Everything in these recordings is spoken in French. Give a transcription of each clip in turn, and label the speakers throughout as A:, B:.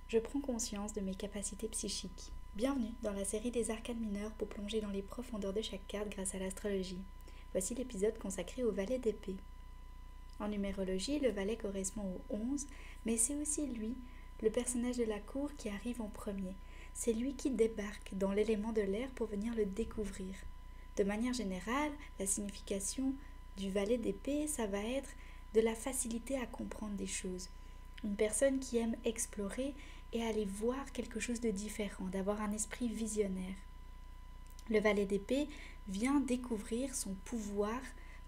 A: Je prends conscience de mes capacités psychiques. Bienvenue dans la série des arcanes mineurs pour plonger dans les profondeurs de chaque carte grâce à l'astrologie. Voici l'épisode consacré au valet d'épée. En numérologie, le valet correspond au 11, mais c'est aussi lui, le personnage de la cour qui arrive en premier. C'est lui qui débarque dans l'élément de l'air pour venir le découvrir. De manière générale, la signification du valet d'épée, ça va être de la facilité à comprendre des choses. Une personne qui aime explorer et aller voir quelque chose de différent, d'avoir un esprit visionnaire. Le valet d'épée vient découvrir son pouvoir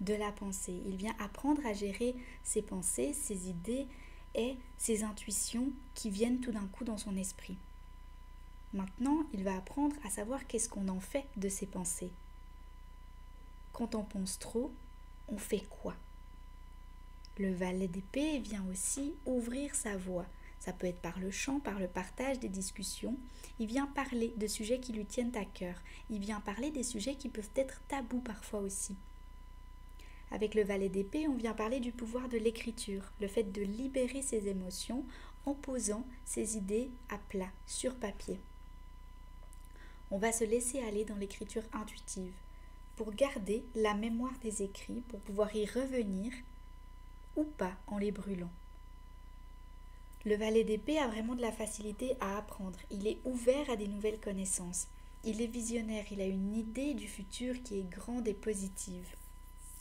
A: de la pensée. Il vient apprendre à gérer ses pensées, ses idées et ses intuitions qui viennent tout d'un coup dans son esprit. Maintenant, il va apprendre à savoir qu'est-ce qu'on en fait de ses pensées. Quand on pense trop, on fait quoi ? Le valet d'épée vient aussi ouvrir sa voix. Ça peut être par le chant, par le partage des discussions. Il vient parler de sujets qui lui tiennent à cœur. Il vient parler des sujets qui peuvent être tabous parfois aussi. Avec le valet d'épée, on vient parler du pouvoir de l'écriture, le fait de libérer ses émotions en posant ses idées à plat, sur papier. On va se laisser aller dans l'écriture intuitive pour garder la mémoire des écrits, pour pouvoir y revenir ou pas en les brûlant. Le valet d'épée a vraiment de la facilité à apprendre. Il est ouvert à des nouvelles connaissances. Il est visionnaire, il a une idée du futur qui est grande et positive.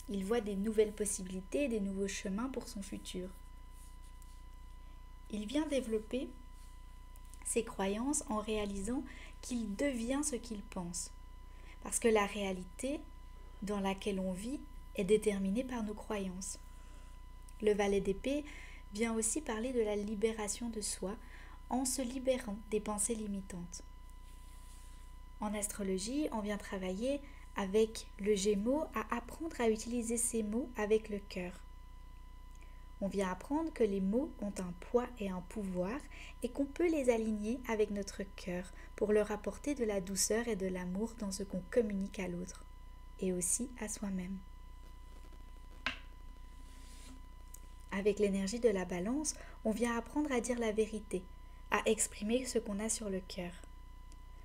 A: Il voit des nouvelles possibilités, des nouveaux chemins pour son futur. Il vient développer ses croyances en réalisant qu'il devient ce qu'il pense. Parce que la réalité dans laquelle on vit est déterminée par nos croyances. Le valet d'épée vient aussi parler de la libération de soi en se libérant des pensées limitantes. En astrologie, on vient travailler avec le Gémeaux à apprendre à utiliser ces mots avec le cœur. On vient apprendre que les mots ont un poids et un pouvoir et qu'on peut les aligner avec notre cœur pour leur apporter de la douceur et de l'amour dans ce qu'on communique à l'autre et aussi à soi-même. Avec l'énergie de la balance, on vient apprendre à dire la vérité, à exprimer ce qu'on a sur le cœur.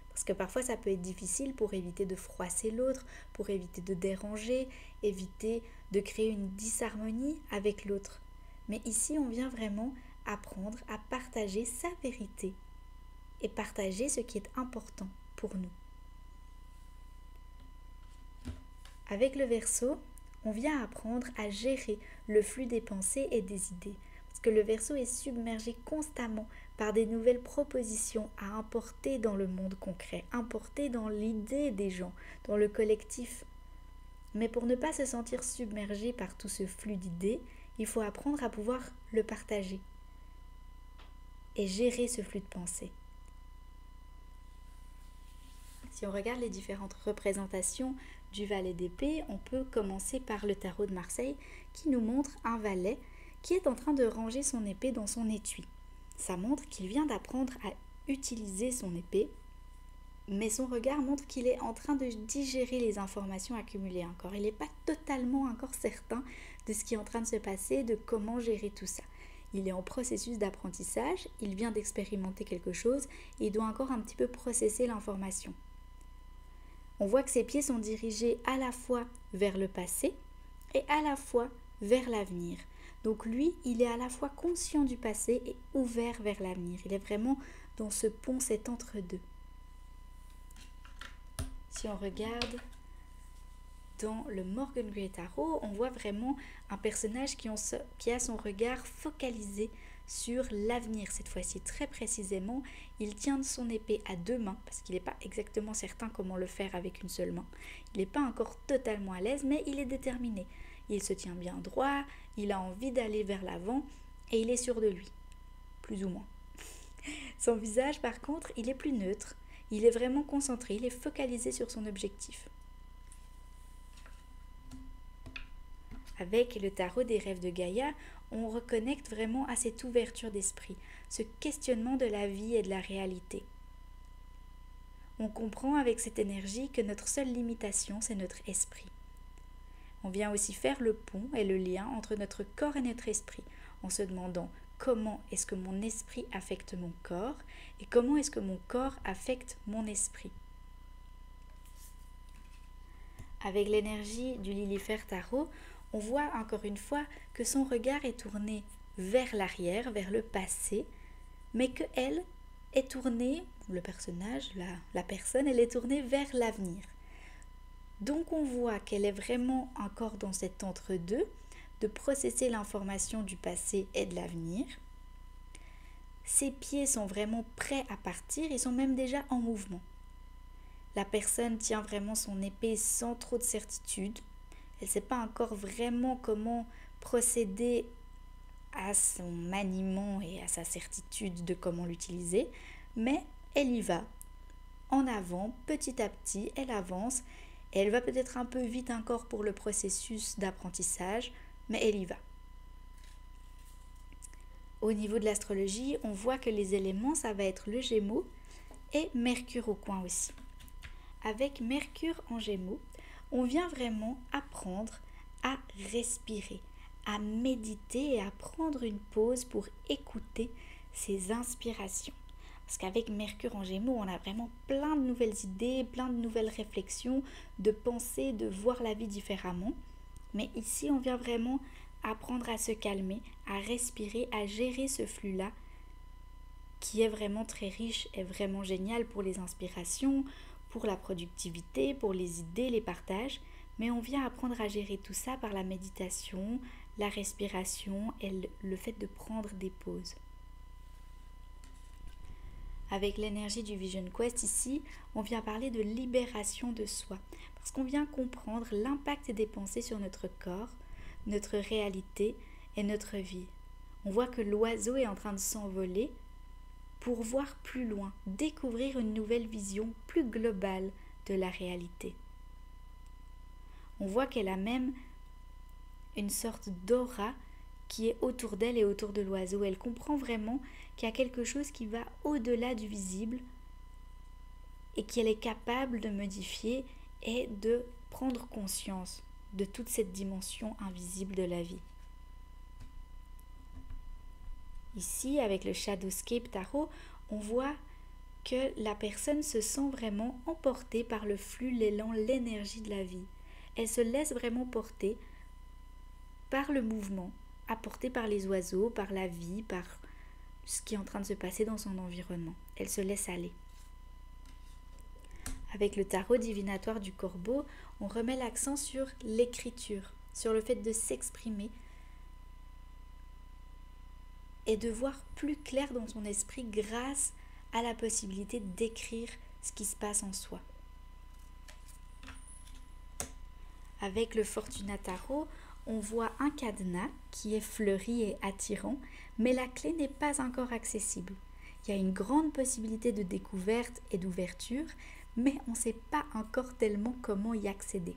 A: Parce que parfois ça peut être difficile pour éviter de froisser l'autre, pour éviter de déranger, éviter de créer une disharmonie avec l'autre. Mais ici, on vient vraiment apprendre à partager sa vérité et partager ce qui est important pour nous. Avec le Verseau, on vient apprendre à gérer le flux des pensées et des idées. Parce que le Verseau est submergé constamment par des nouvelles propositions à importer dans le monde concret, importer dans l'idée des gens, dans le collectif. Mais pour ne pas se sentir submergé par tout ce flux d'idées, il faut apprendre à pouvoir le partager et gérer ce flux de pensée. Si on regarde les différentes représentations du valet d'épée, on peut commencer par le tarot de Marseille qui nous montre un valet qui est en train de ranger son épée dans son étui. Ça montre qu'il vient d'apprendre à utiliser son épée, mais son regard montre qu'il est en train de digérer les informations accumulées encore. Il n'est pas totalement encore certain de ce qui est en train de se passer, de comment gérer tout ça. Il est en processus d'apprentissage, il vient d'expérimenter quelque chose et il doit encore un petit peu processer l'information. On voit que ses pieds sont dirigés à la fois vers le passé et à la fois vers l'avenir. Donc lui, il est à la fois conscient du passé et ouvert vers l'avenir. Il est vraiment dans ce pont, cet entre-deux. Si on regarde dans le Morgan Grey Tarot, on voit vraiment un personnage qui a son regard focalisé sur l'avenir cette fois-ci. Très précisément, il tient son épée à deux mains parce qu'il n'est pas exactement certain comment le faire avec une seule main. Il n'est pas encore totalement à l'aise, mais il est déterminé. Il se tient bien droit, il a envie d'aller vers l'avant et il est sûr de lui, plus ou moins. Son visage, par contre, il est plus neutre. Il est vraiment concentré, il est focalisé sur son objectif. Avec le tarot des rêves de Gaïa, on reconnecte vraiment à cette ouverture d'esprit, ce questionnement de la vie et de la réalité. On comprend avec cette énergie que notre seule limitation, c'est notre esprit. On vient aussi faire le pont et le lien entre notre corps et notre esprit, en se demandant comment est-ce que mon esprit affecte mon corps et comment est-ce que mon corps affecte mon esprit. Avec l'énergie du Lilifer Tarot, on voit encore une fois que son regard est tourné vers l'arrière, vers le passé, mais qu'elle est tournée, le personnage, la personne, elle est tournée vers l'avenir. Donc on voit qu'elle est vraiment encore dans cet entre-deux, de processer l'information du passé et de l'avenir. Ses pieds sont vraiment prêts à partir, ils sont même déjà en mouvement. La personne tient vraiment son épée sans trop de certitude. Elle ne sait pas encore vraiment comment procéder à son maniement et à sa certitude de comment l'utiliser, mais elle y va. En avant, petit à petit, elle avance. Et elle va peut-être un peu vite encore pour le processus d'apprentissage, mais elle y va. Au niveau de l'astrologie, on voit que les éléments, ça va être le Gémeaux et Mercure au coin aussi. Avec Mercure en Gémeaux, on vient vraiment apprendre à respirer, à méditer et à prendre une pause pour écouter ses inspirations. Parce qu'avec Mercure en Gémeaux, on a vraiment plein de nouvelles idées, plein de nouvelles réflexions, de penser, de voir la vie différemment. Mais ici, on vient vraiment apprendre à se calmer, à respirer, à gérer ce flux-là qui est vraiment très riche et vraiment génial pour les inspirations, pour la productivité, pour les idées, les partages. Mais on vient apprendre à gérer tout ça par la méditation, la respiration et le fait de prendre des pauses. Avec l'énergie du Vision Quest ici, on vient parler de libération de soi. Parce qu'on vient comprendre l'impact des pensées sur notre corps, notre réalité et notre vie. On voit que l'oiseau est en train de s'envoler pour voir plus loin, découvrir une nouvelle vision plus globale de la réalité. On voit qu'elle a même une sorte d'aura qui est autour d'elle et autour de l'oiseau. Elle comprend vraiment qu'il y a quelque chose qui va au-delà du visible et qu'elle est capable de modifier et de prendre conscience de toute cette dimension invisible de la vie. Ici, avec le Shadowscape Tarot, on voit que la personne se sent vraiment emportée par le flux, l'élan, l'énergie de la vie. Elle se laisse vraiment porter par le mouvement, apporté par les oiseaux, par la vie, par ce qui est en train de se passer dans son environnement. Elle se laisse aller. Avec le tarot divinatoire du Corbeau, on remet l'accent sur l'écriture, sur le fait de s'exprimer et de voir plus clair dans son esprit grâce à la possibilité d'écrire ce qui se passe en soi. Avec le Fortuna Tarot, on voit un cadenas qui est fleuri et attirant, mais la clé n'est pas encore accessible. Il y a une grande possibilité de découverte et d'ouverture, mais on ne sait pas encore tellement comment y accéder.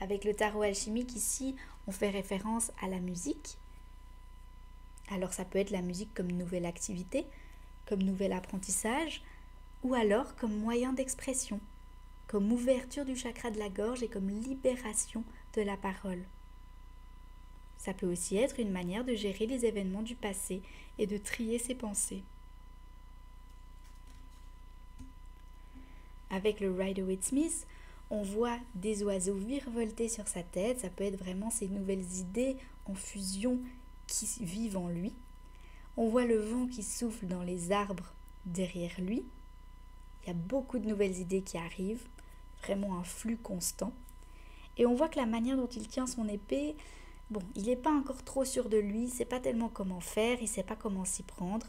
A: Avec le tarot alchimique ici, on fait référence à la musique. Alors ça peut être la musique comme nouvelle activité, comme nouvel apprentissage, ou alors comme moyen d'expression, comme ouverture du chakra de la gorge et comme libération de la parole. Ça peut aussi être une manière de gérer les événements du passé et de trier ses pensées. Avec le Rider-Waite-Smith, on voit des oiseaux virevolter sur sa tête. Ça peut être vraiment ces nouvelles idées en fusion qui vivent en lui. On voit le vent qui souffle dans les arbres derrière lui. Il y a beaucoup de nouvelles idées qui arrivent, vraiment un flux constant. Et on voit que la manière dont il tient son épée, il n'est pas encore trop sûr de lui, il ne sait pas tellement comment faire, il ne sait pas comment s'y prendre.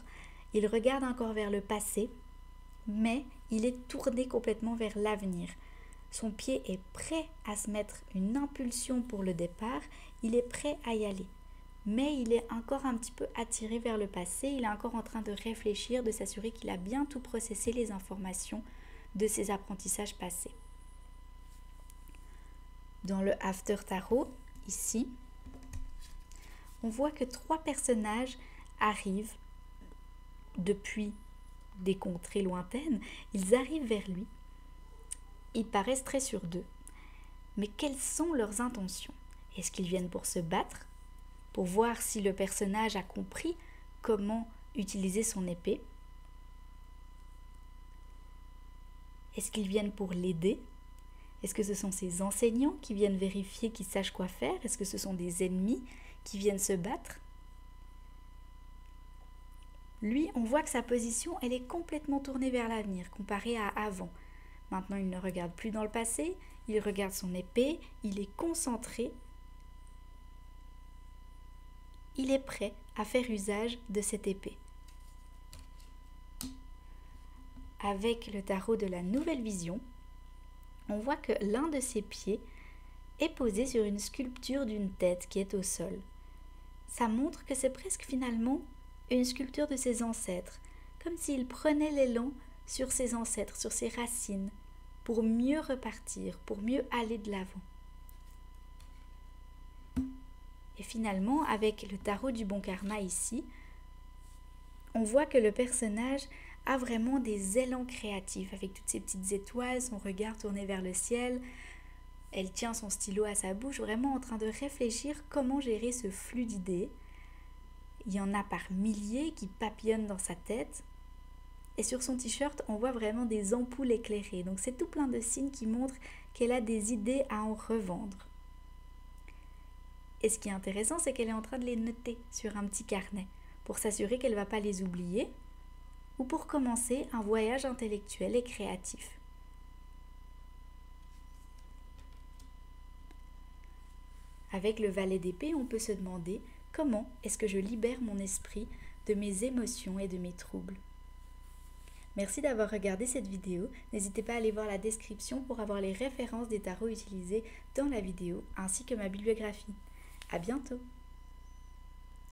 A: Il regarde encore vers le passé, mais il est tourné complètement vers l'avenir. Son pied est prêt à se mettre une impulsion pour le départ, il est prêt à y aller. Mais il est encore un petit peu attiré vers le passé, il est encore en train de réfléchir, de s'assurer qu'il a bien tout processé les informations de ses apprentissages passés. Dans le After Tarot, ici, on voit que 3 personnages arrivent depuis des contrées lointaines, ils arrivent vers lui, ils paraissent très sûrs d'eux. Mais quelles sont leurs intentions? Est-ce qu'ils viennent pour se battre, pour voir si le personnage a compris comment utiliser son épée. Est-ce qu'ils viennent pour l'aider? Est-ce que ce sont ses enseignants qui viennent vérifier qu'il sache quoi faire? Est-ce que ce sont des ennemis qui viennent se battre? Lui, on voit que sa position, elle est complètement tournée vers l'avenir, comparée à avant. Maintenant, il ne regarde plus dans le passé, il regarde son épée, il est concentré. Il est prêt à faire usage de cette épée. Avec le tarot de la nouvelle vision, on voit que l'un de ses pieds est posé sur une sculpture d'une tête qui est au sol. Ça montre que c'est presque finalement une sculpture de ses ancêtres, comme s'il prenait l'élan sur ses ancêtres, sur ses racines, pour mieux repartir, pour mieux aller de l'avant. Et finalement, avec le tarot du bon karma ici, on voit que le personnage a vraiment des élans créatifs, avec toutes ces petites étoiles, son regard tourné vers le ciel. Elle tient son stylo à sa bouche, vraiment en train de réfléchir comment gérer ce flux d'idées. Il y en a par milliers qui papillonnent dans sa tête. Et sur son t-shirt, on voit vraiment des ampoules éclairées. Donc c'est tout plein de signes qui montrent qu'elle a des idées à en revendre. Et ce qui est intéressant, c'est qu'elle est en train de les noter sur un petit carnet pour s'assurer qu'elle ne va pas les oublier ou pour commencer un voyage intellectuel et créatif. Avec le valet d'épée, on peut se demander comment est-ce que je libère mon esprit de mes émotions et de mes troubles. Merci d'avoir regardé cette vidéo. N'hésitez pas à aller voir la description pour avoir les références des tarots utilisés dans la vidéo ainsi que ma bibliographie. À bientôt!